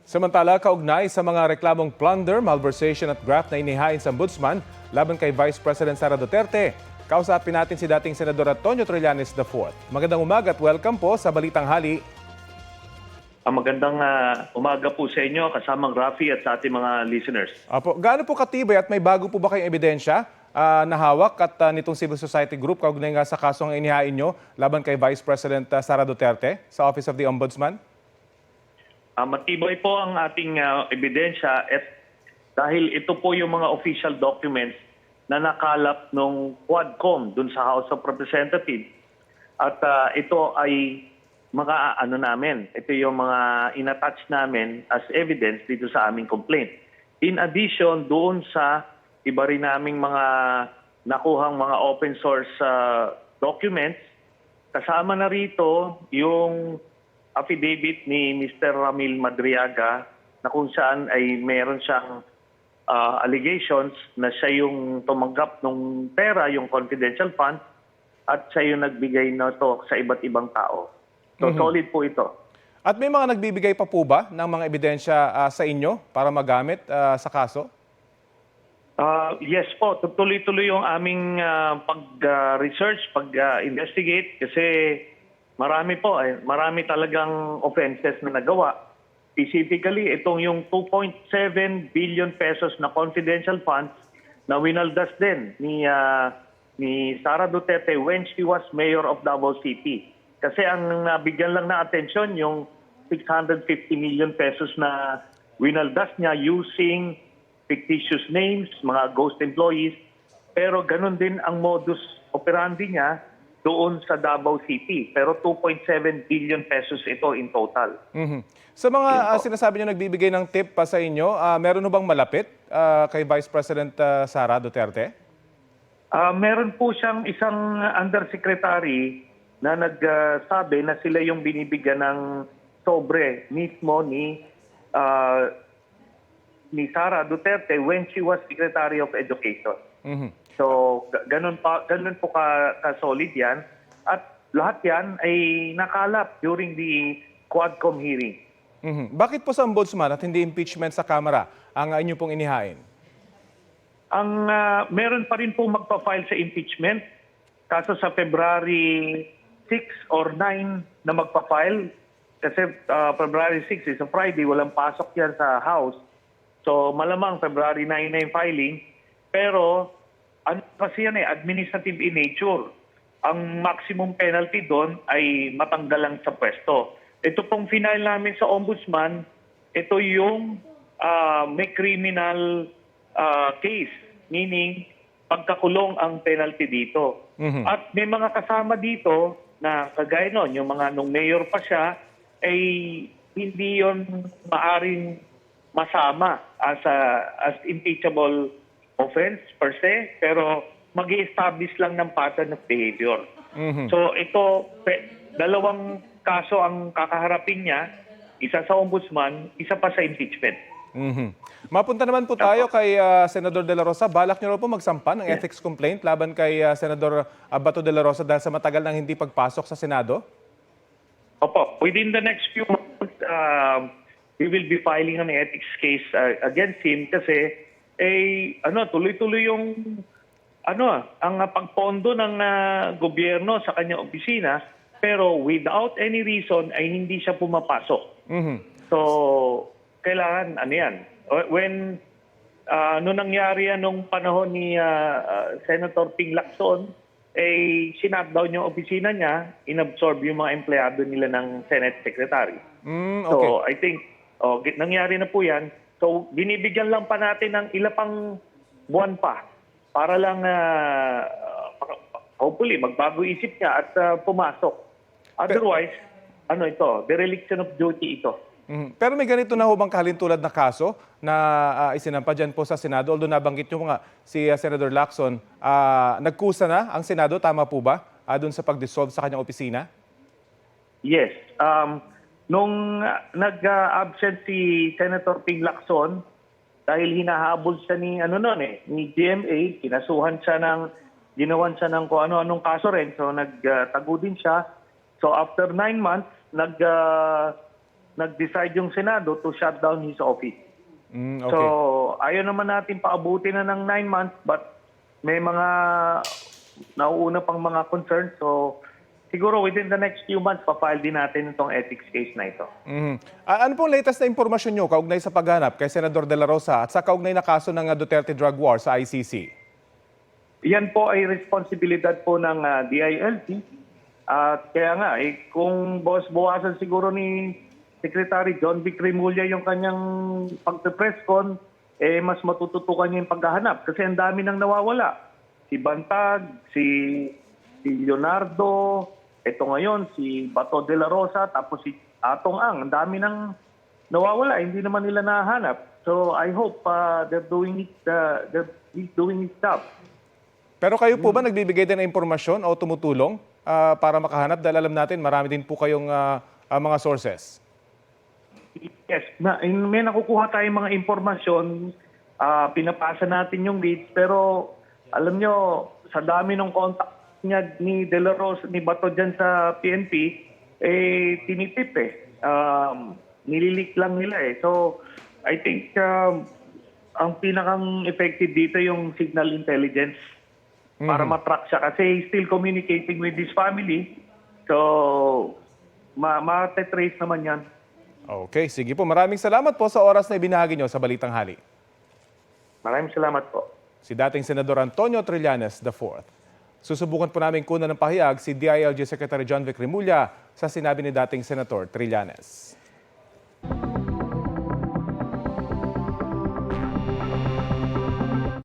Samantala, kaugnay sa mga reklamong plunder, malversation at graft na inihain sa ombudsman laban kay Vice President Sara Duterte, kausapin natin si dating Senador Antonio Trillanes IV. Magandang umaga at welcome po sa Balitang Hali. Magandang umaga po sa inyo, kasamang Rafi at sa ating mga listeners. Apo, gaano po katibay at may bago po ba kayong ebidensya na hawak at nitong civil society group kaugnay nga sa kasong inihain nyo laban kay Vice President Sara Duterte sa Office of the Ombudsman? Matibay po ang ating ebidensya at dahil ito po yung mga official documents na nakalap nung Quadcom dun sa House of Representatives. At ito ay mga namin, ito yung mga inattach namin as evidence dito sa aming complaint. In addition, doon sa iba rin naming mga nakuhang mga open source documents, kasama na rito yung affidavit ni Mr. Ramil Madriaga na kung saan ay meron siyang allegations na siya yung tumanggap ng pera, yung confidential fund, at siya yung nagbigay na to sa iba't ibang tao. So solid po ito. At may mga nagbibigay pa po ba ng mga ebidensya sa inyo para magamit sa kaso? Yes po, tuloy-tuloy yung aming pag-research, pag-investigate kasi marami po, marami talagang offenses na nagawa. Specifically, itong yung 2.7 billion pesos na confidential funds na winaldas din ni Sara Duterte when she was mayor of Davao City. Kasi ang nabigyan lang na atensyon yung 650 million pesos na winaldas niya using fictitious names, mga ghost employees. Pero ganun din ang modus operandi niya doon sa Davao City. Pero 2.7 billion pesos ito in total. Sa mga sinasabi niyo nagbibigay ng tip pa sa inyo, meron ho bang malapit kay Vice President Sara Duterte? Meron po siyang isang undersecretary na nagsabi na sila yung binibigyan ng sobre mismo ni Sara Duterte when she was Secretary of Education. So, ganun po ka-solid yan. At lahat yan ay nakalap during the Quadcom hearing. Bakit po sa ombudsman at hindi impeachment sa Kamara ang inyo pong inihain? Meron pa rin po magpa-file sa impeachment. Kaso sa February 6 or 9 na magpa-file. Kasi February 6 is a Friday, walang pasok yan sa House. So malamang February 9 na yung filing. Pero ano kasi yan administrative in nature. Ang maximum penalty doon ay matanggal lang sa pwesto. Ito pong final namin sa ombudsman, ito yung may criminal case. Meaning, pagkakulong ang penalty dito. At may mga kasama dito na kagaya nun, yung mga nung mayor pa siya, ay hindi yon maaring masama as impeachable offense per se, pero mag-i-establish lang ng pattern of behavior. So ito, dalawang kaso ang kakaharapin niya, isa sa ombudsman, isa pa sa impeachment. Mapunta naman po tayo kay Senador De La Rosa. Balak niyo raw po magsampa ng ethics complaint laban kay Senador Bato De La Rosa dahil sa matagal nang hindi pagpasok sa Senado? Opo, within the next few months, we will be filing an ethics case against him kasi tuloy-tuloy yung ang pagpondo ng gobyerno sa kanyang opisina pero without any reason ay hindi siya pumapasok. So, kailangan yan. When nangyari yan nung panahon ni Senator Ping Lacson, sinutdown yung opisina niya, inabsorb yung mga empleyado nila ng Senate Secretary. Okay. So, I think, nangyari na po yan. So, binibigyan lang pa natin ng ilang buwan pa para lang, hopefully, magbago isip niya at pumasok. Otherwise, dereliction of duty ito. Pero may ganito na ho bang kahalintulad na kaso na isinampa dyan po sa Senado? Although nabanggit nyo nga si Senator Lacson, nagkusa na ang Senado, tama po ba, doon sa pag-dissolve sa kanyang opisina? Yes. Nung nag-absent si Senator Ping Lacson, dahil hinahabol siya ni GMA, ginawan siya ng kung ano-anong kaso rin. So nagtago din siya. So after 9 months, nag-decide yung Senado to shut down his office. Okay. So, ayaw naman natin paabuti na ng 9 months but may mga nauuna pang mga concerns. So, siguro within the next few months, pa-file din natin itong ethics case na ito. Ano pong latest na impormasyon nyo kaugnay sa paghanap kay Senador De La Rosa at sa kaugnay na kaso ng Duterte Drug War sa ICC? Yan po ay responsibilidad po ng DILG. At kaya nga, kung bawasan siguro ni Secretary John Vic Remulla yung kanyang pag-press con, mas matututukan niya yung paghahanap. Kasi ang dami nang nawawala. Si Bantag, si Leonardo, ito ngayon, si Bato de la Rosa, tapos si Atong Ang. Ang dami nang nawawala, hindi naman nila nahanap. So I hope they're doing he's doing his job. Pero kayo po ba nagbibigay din ng impormasyon o tumutulong para makahanap? Dahil alam natin, marami din po kayong mga sources. Yes, may nakukuha tayong mga impormasyon, pinapasa natin yung leads, pero alam nyo, sa dami ng contact niya ni De La Rosa, ni Bato dyan sa PNP, tinitip nililik lang nila So, I think ang pinakang effective dito yung signal intelligence para matrack siya kasi he's still communicating with his family. So, ma-trace naman yan. Okay, sige po. Maraming salamat po sa oras na ibinahagi nyo sa Balitang Hali. Maraming salamat po. Si dating Senador Antonio Trillanes IV. Susubukan po namin kunan ng pahayag si DILG Secretary John Vic Remulla sa sinabi ni dating Senator Trillanes.